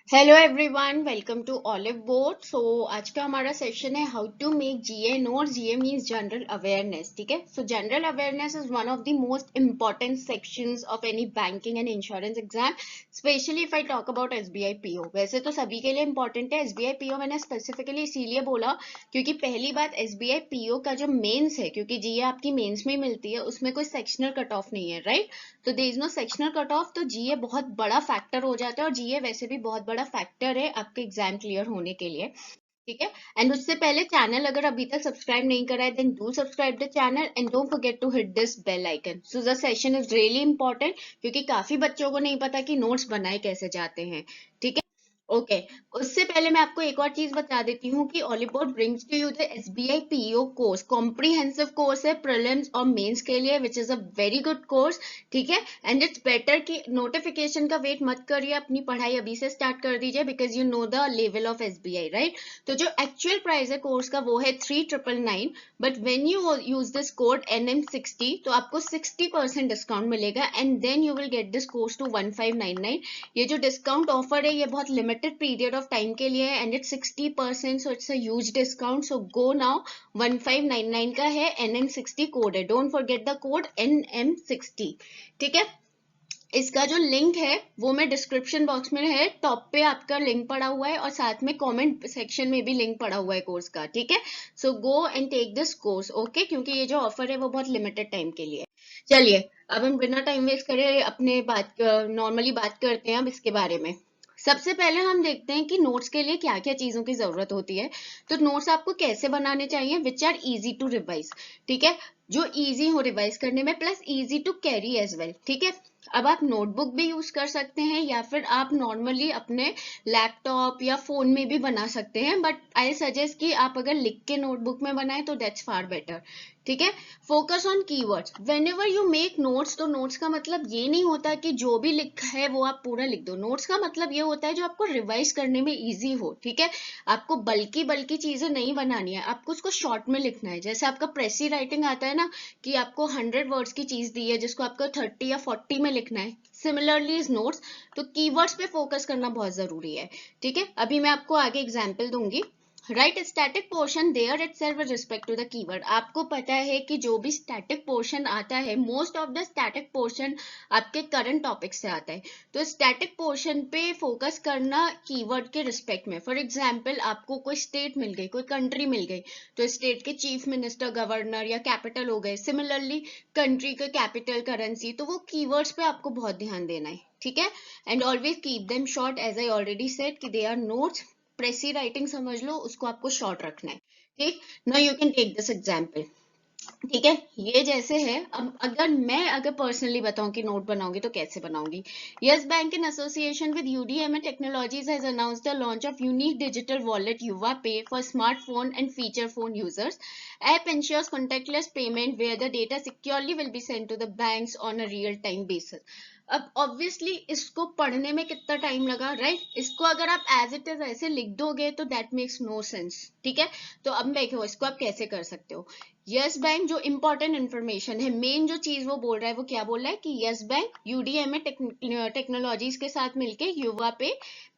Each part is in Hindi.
Hello everyone, welcome to Oliveboard. आज का हमारा सेशन है how to make GA notes. GA means general awareness. ठीक है, so general awareness is one of the most important sections of any banking and insurance exam, specially if I talk about SBI PO. वैसे तो सभी के लिए इंपॉर्टेंट है, एसबीआई पीओ मैंने स्पेसिफिकली इसीलिए बोला क्योंकि पहली बात एसबीआई पीओ का जो मेंस है, क्योंकि जीए आपकी मेंस में ही मिलती है, उसमें कोई सेक्शनल कट ऑफ नहीं है, राइट। तो there is no sectional cut off, तो जीए बहुत बड़ा फैक्टर हो जाता है और जीए वैसे भी बहुत बड़ा फैक्टर है आपके एग्जाम क्लियर होने के लिए। ठीक है, एंड उससे पहले चैनल अगर अभी तक सब्सक्राइब नहीं करा है then do subscribe the channel and don't forget to hit this bell icon. So the session is really important क्योंकि काफी बच्चों को नहीं पता कि नोट्स बनाए कैसे जाते हैं। ठीक है, ओके। उससे पहले मैं आपको एक और चीज बता देती हूँ कि Oliveboard brings to you the SBI PO course. Comprehensive course है प्रीलिम्स और मेंस के लिए, which is a very good course. ठीक है, एंड इट्स बेटर कि नोटिफिकेशन का वेट मत करिए, अपनी पढ़ाई अभी से स्टार्ट कर दीजिए because you know the level of SBI, right. तो जो एक्चुअल प्राइस है कोर्स का वो है 3999, but when you use this code NM60 तो आपको 60% डिस्काउंट मिलेगा and then you will get this course to 1599। ये जो डिस्काउंट ऑफर है ये बहुत लिमिटेड पीरियड ऑफ टाइम के लिए है and it's 60%, so it's a huge discount. So go now, 1599 का है, NM60 कोड है, don't forget the code NM60। ठीक है, इसका जो लिंक है वो मैं डिस्क्रिप्शन बॉक्स में है, टॉप पे आपका लिंक पड़ा हुआ है और साथ में कमेंट सेक्शन में भी लिंक पड़ा हुआ है कोर्स का। ठीक है, so go and take this course, okay, क्योंकि ये जो ऑफर है वो बहुत लिमिटेड टाइम के लिए है। चलिए, अब हम बिना टाइम वेस्ट करे अपने नॉर्मली बात करते हैं अब इसके बारे में। सबसे पहले हम देखते हैं कि नोट्स के लिए क्या क्या चीजों की जरूरत होती है। तो नोट्स आपको कैसे बनाने चाहिए, which are easy to revise. ठीक है, जो इजी हो रिवाइज करने में plus easy to carry as well. ठीक है, अब आप नोटबुक भी यूज कर सकते हैं या फिर आप नॉर्मली अपने लैपटॉप या फोन में भी बना सकते हैं, बट आई सजेस्ट कि आप अगर लिख के नोटबुक में बनाए तो दैट्स फार बेटर। ठीक है, focus on keywords when ever you make notes. तो नोट्स का मतलब ये नहीं होता कि जो भी लिखा है वो आप पूरा लिख दो। नोट्स का मतलब ये होता है जो आपको रिवाइज करने में इजी हो। ठीक है, आपको बल्कि बल्कि चीजें नहीं बनानी है, आपको उसको शॉर्ट में लिखना है। जैसे आपका प्रेसी राइटिंग आता है ना, कि आपको 100 वर्ड्स की चीज दी है जिसको आपको 30 या 40 में लिखना है, सिमिलरली इज नोट्स। तो कीवर्ड्स पे फोकस करना बहुत जरूरी है। ठीक है, अभी मैं आपको आगे एग्जाम्पल दूंगी। Write static portion there itself with respect to the keyword. आपको पता है कि जो भी स्टैटिक पोर्शन आता है, most of the static portion आपके करंट टॉपिक से आता है। तो स्टैटिक पोर्शन पे फोकस करना कीवर्ड के रिस्पेक्ट में। फॉर एग्जाम्पल, आपको कोई स्टेट मिल गई, कोई कंट्री मिल गई, तो स्टेट के चीफ मिनिस्टर, गवर्नर या कैपिटल हो गए। सिमिलरली कंट्री के कैपिटल, करेंसी, तो वो कीवर्ड्स पे आपको बहुत ध्यान देना है। ठीक है, and always keep them short, as I already said कि they are notes. Precis writing समझ लो, उसको आपको शॉर्ट रखना है। ठीक, now you can take this example. ठीक है, ये जैसे है। अब अगर पर्सनली बताऊं कि नोट बनाऊंगी तो कैसे बनाऊंगी। Yes Bank in association with UDMA technologies has announced the launch of unique digital wallet Yuva Pay for smartphone and feature phone users. App ensures contactless payment where the data securely will be sent to the banks on a real time basis। अब ऑब्वियसली इसको पढ़ने में कितना टाइम लगा, राइट। इसको अगर आप एज इट इज ऐसे लिख दोगे तो दैट मेक्स नो सेंस। ठीक है, तो अब देखो इसको आप कैसे कर सकते हो। यस बैंक, जो इंपॉर्टेंट इन्फॉर्मेशन है, मेन जो चीज वो बोल रहा है वो क्या बोल रहा है कि यस बैंक यूडीएमए टेक्नोलॉजीज के साथ मिलके युवा पे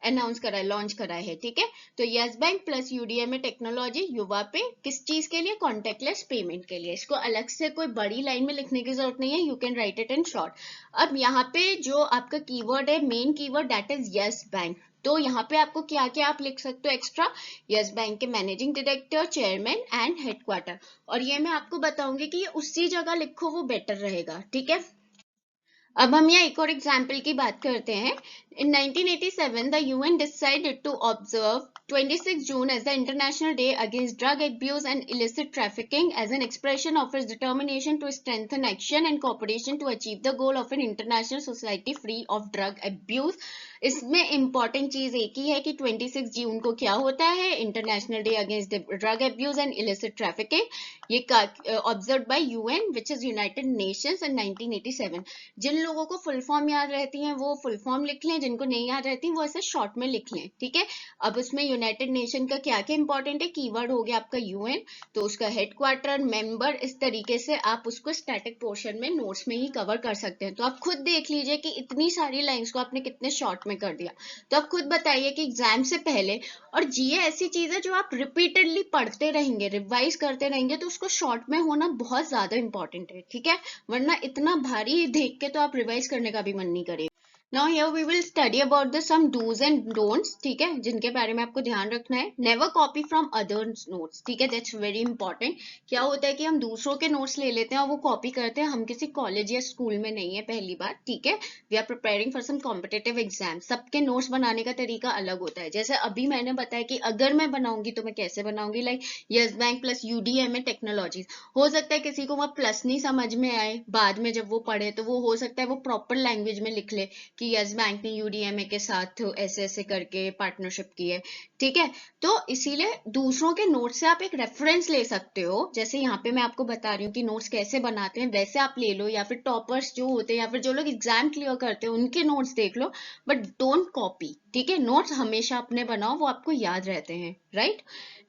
अनाउंस करा है, लॉन्च करा है। ठीक है, तो यस बैंक प्लस यूडीएमए टेक्नोलॉजी युवा पे किस चीज के लिए, कॉन्टेक्टलेस पेमेंट के लिए। इसको अलग से कोई बड़ी लाइन में लिखने की जरूरत नहीं है, you can write it in short. अब यहाँ पे जो आपका कीवर्ड है, main keyword, that is yes bank. तो यहाँ पे आपको क्या क्या आप लिख सकते हो एक्स्ट्रा, यस बैंक के managing director, chairman and headquarter. और ये मैं आपको बताऊंगी कि ये उसी जगह लिखो, वो बेटर रहेगा। ठीक है, अब हम यहाँ एक और एग्जाम्पल की बात करते हैं। In 1987, the UN decided to observe 26 June as the International Day Against Drug Abuse and Illicit Trafficking as an expression of its determination to strengthen action and cooperation to achieve the goal of an international society free of drug abuse। इसमें इंपॉर्टेंट चीज एक ही है कि 26 जून को क्या होता है, international day against drug abuse and illicit trafficking. ये observe by UN which is United Nations in 1987। जिन लोगों को फुल फॉर्म याद रहती हैं वो फुल फॉर्म लिख लें, हैं, जिनको नहीं याद रहती वो ऐसे शॉर्ट में लिख लें, ठीक है। अब उसमें यूनाइटेड नेशन का क्या क्या इंपॉर्टेंट है, कीवर्ड हो गया आपका यूएन, तो उसका हेडक्वार्टर, मेंबर, इस तरीके से आप उसको स्टैटिक पोर्शन में नोट्स में ही कवर कर सकते हैं। तो आप खुद देख लीजिए कि इतनी सारी लाइंस को आपने कितने शॉर्ट में कर दिया। तो आप खुद बताइए कि एग्जाम से पहले, और जीए ऐसी चीज है जो आप रिपीटेडली पढ़ते रहेंगे, रिवाइज करते रहेंगे, तो उसको शॉर्ट में होना बहुत ज्यादा इंपॉर्टेंट है, ठीक है। वरना इतना भारी देख के तो आप रिवाइज करने का भी मन नहीं करेगा। Now here we will study about the some do's and don'ts, ठीक है, जिनके बारे में आपको ध्यान रखना है। Never copy from others notes, ठीक है, that's very important। क्या होता है कि हम दूसरों के नोट्स ले लेते हैं और वो कॉपी करते हैं, हम किसी कॉलेज या स्कूल में नहीं है, पहली बात, ठीक है। We are preparing for some competitive exam, सबके नोट्स बनाने का तरीका अलग होता है। जैसे अभी मैंने बताया कि अगर मैं बनाऊंगी तो मैं कैसे बनाऊंगी, like Yes Bank plus UDMA technologies, हो सकता है किसी को वह प्लस नहीं समझ में आए, बाद में जब वो पढ़े तो वो हो सकता है वो प्रॉपर लैंग्वेज में लिख ले कि यस बैंक ने यूडीएमए के साथ ऐसे ऐसे करके पार्टनरशिप की है, ठीक है। तो इसीलिए दूसरों के नोट से आप एक रेफरेंस ले सकते हो। जैसे यहाँ पे मैं आपको बता रही हूँ कि नोट्स कैसे बनाते हैं, वैसे आप ले लो, या फिर टॉपर्स जो होते हैं या फिर जो लोग एग्जाम क्लियर करते हैं उनके नोट्स देख लो, बट डोंट कॉपी, ठीक है। नोट्स हमेशा अपने बनाओ, वो आपको याद रहते हैं, right.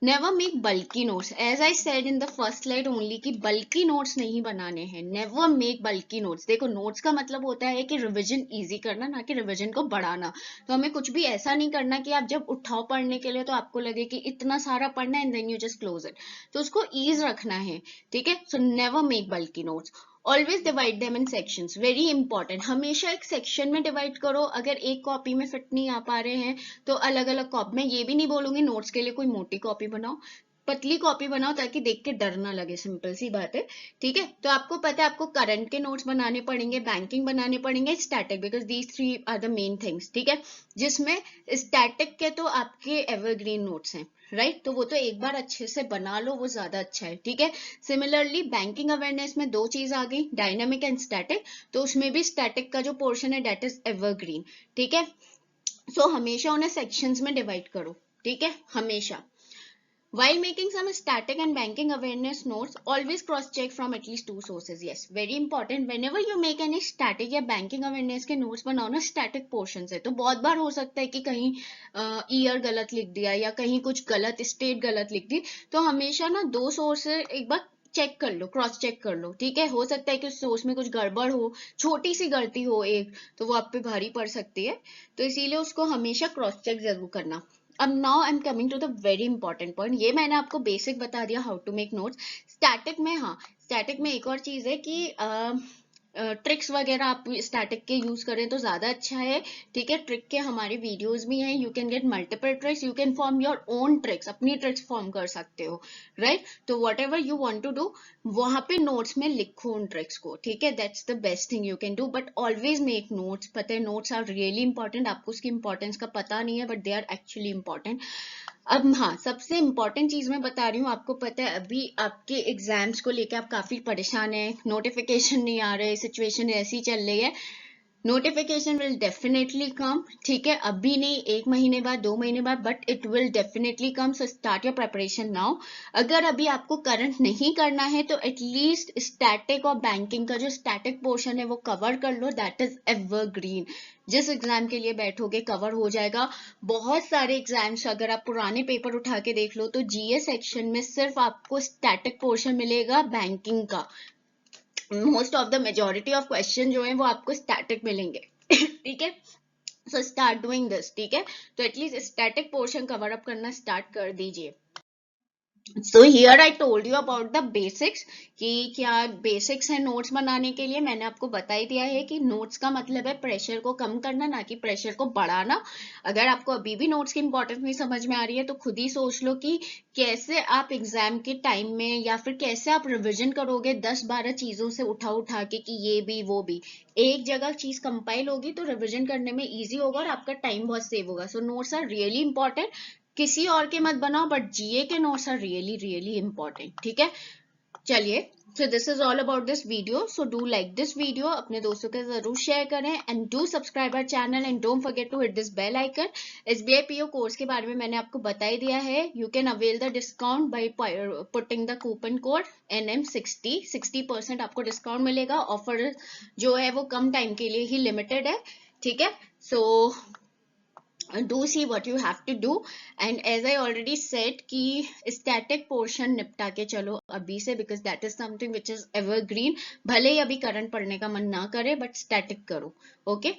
Never make bulky notes, as I said in the first slide only, कि बल्की नोट्स नहीं बनाने हैं। Never make bulky notes. देखो नोट्स का मतलब होता है कि रिवीजन इजी करना, ना कि रिवीजन को बढ़ाना। तो हमें कुछ भी ऐसा नहीं करना कि आप जब उठाओ पढ़ने के लिए तो आपको लगे कि इतना सारा पढ़ना है and then you just close it. तो उसको ईज रखना है, ठीक है। So never make bulky notes. Always divide them in sections, very important. हमेशा एक सेक्शन में डिवाइड करो। अगर एक कॉपी में फिट नहीं आ पा रहे हैं तो अलग अलग कॉपी, मैं ये भी नहीं बोलूंगी नोट्स के लिए कोई मोटी कॉपी बनाओ, पतली कॉपी बनाओ ताकि देख के डर ना लगे, सिंपल सी बात है, ठीक है। तो आपको पता है आपको करंट के नोट्स बनाने पड़ेंगे, बैंकिंग बनाने पड़ेंगे, static, because these three are the main things, ठीक है। जिसमें स्टैटिक के तो आपके एवरग्रीन नोट्स हैं, राइट, तो वो तो एक बार अच्छे से बना लो, वो ज्यादा अच्छा है, ठीक है। सिमिलरली बैंकिंग अवेयरनेस में दो चीज आ गई, डायनामिक एंड स्टैटिक, तो उसमें भी स्टैटिक का जो पोर्शन है दैट इज एवरग्रीन, ठीक है। सो हमेशा उन्हें सेक्शंस में डिवाइड करो, ठीक है, हमेशा। While making some static and banking awareness notes, always cross-check from at least two sources. Yes, very important. Whenever you make any static या banking awareness के notes बनाओ ना static portion से, तो बहुत बार हो सकता है कि कहीं ईयर गलत लिख दिया या कहीं कुछ गलत स्टेट गलत लिख दी, तो हमेशा ना दो सोर्स एक बार चेक कर लो, क्रॉस चेक कर लो, ठीक है। हो सकता है कि उस सोर्स में कुछ गड़बड़ हो, छोटी सी गलती हो एक, तो वो आप पे भारी पड़ सकती है, तो इसीलिए उसको हमेशा क्रॉस चेक जरूर करना। अब now I am coming to the very important point. ये मैंने आपको बेसिक बता दिया how to make notes. Static में, हाँ, स्टैटिक में एक और चीज है कि ट्रिक्स वगैरह आप स्टैटिक के यूज करें तो ज्यादा अच्छा है, ठीक है। ट्रिक के हमारे वीडियोस भी हैं, you can get multiple tricks, you can form your own tricks, अपनी ट्रिक्स फॉर्म कर सकते हो, राइट। तो whatever you want to do वहां पे नोट्स में लिखो उन ट्रिक्स को, ठीक है, that's the best thing you can do. But always make notes. पता है नोट्स आर रियली इंपॉर्टेंट, आपको उसकी इंपॉर्टेंस का पता नहीं है, but they are actually important. अब हाँ, सबसे इंपॉर्टेंट चीज मैं बता रही हूँ, आपको पता है अभी आपके एग्जाम्स को लेकर आप काफी परेशान हैं, नोटिफिकेशन नहीं आ रहे, सिचुएशन ऐसी चल रही है। नोटिफिकेशन विल डेफिनेटली कम, ठीक है, अभी नहीं, एक महीने बाद, 2 महीने बाद, but it will definitely come. So start your preparation now. अगर अभी आपको करंट नहीं करना है तो एटलीस्ट स्टैटिक और बैंकिंग का जो स्टैटिक पोर्शन है वो कवर कर लो, दैट इज एवरग्रीन। जिस एग्जाम के लिए बैठोगे कवर हो जाएगा। बहुत सारे एग्जाम्स अगर आप पुराने पेपर उठा के देख लो तो जीए सेक्शन में सिर्फ आपको स्टैटिक पोर्शन मिलेगा बैंकिंग का। Most of the majority of question जो है वो आपको स्टैटिक मिलेंगे, ठीक है। सो स्टार्ट डूइंग दिस, ठीक है। तो at least static portion cover up करना स्टार्ट कर दीजिए। So here I told you about the basics, कि क्या बेसिक्स है नोट्स बनाने के लिए। मैंने आपको बता ही दिया है कि नोट्स का मतलब है प्रेशर को कम करना, ना कि प्रेशर को बढ़ाना। अगर आपको अभी भी नोट्स की इंपॉर्टेंस नहीं समझ में आ रही है तो खुद ही सोच लो कि कैसे आप एग्जाम के टाइम में या फिर कैसे आप रिविजन करोगे 10-12 चीजों से उठा उठा के, कि ये भी वो भी। एक जगह चीज कंपाइल होगी तो रिविजन करने में इजी होगा और आपका टाइम बहुत सेव होगा। So notes are really important. किसी और के मत बनाओ, बट जीए के notes are really really important, ठीक है। चलिए, so this is all about this video. So do like this video, अपने दोस्तों के जरूर शेयर करें, and do subscribe our channel and don't forget to hit this bell icon. SBI PO course के बारे में मैंने आपको बता ही दिया है। You can avail the discount by putting the coupon code NM60, 60% आपको डिस्काउंट मिलेगा। ऑफर जो है वो कम टाइम के लिए ही लिमिटेड है, ठीक है। So do see what you have to do, and as I already said कि static portion निपटा के चलो अभी से, because that is something which is evergreen. भले ही अभी करंट पढ़ने का मन ना करे, but static करो. Okay,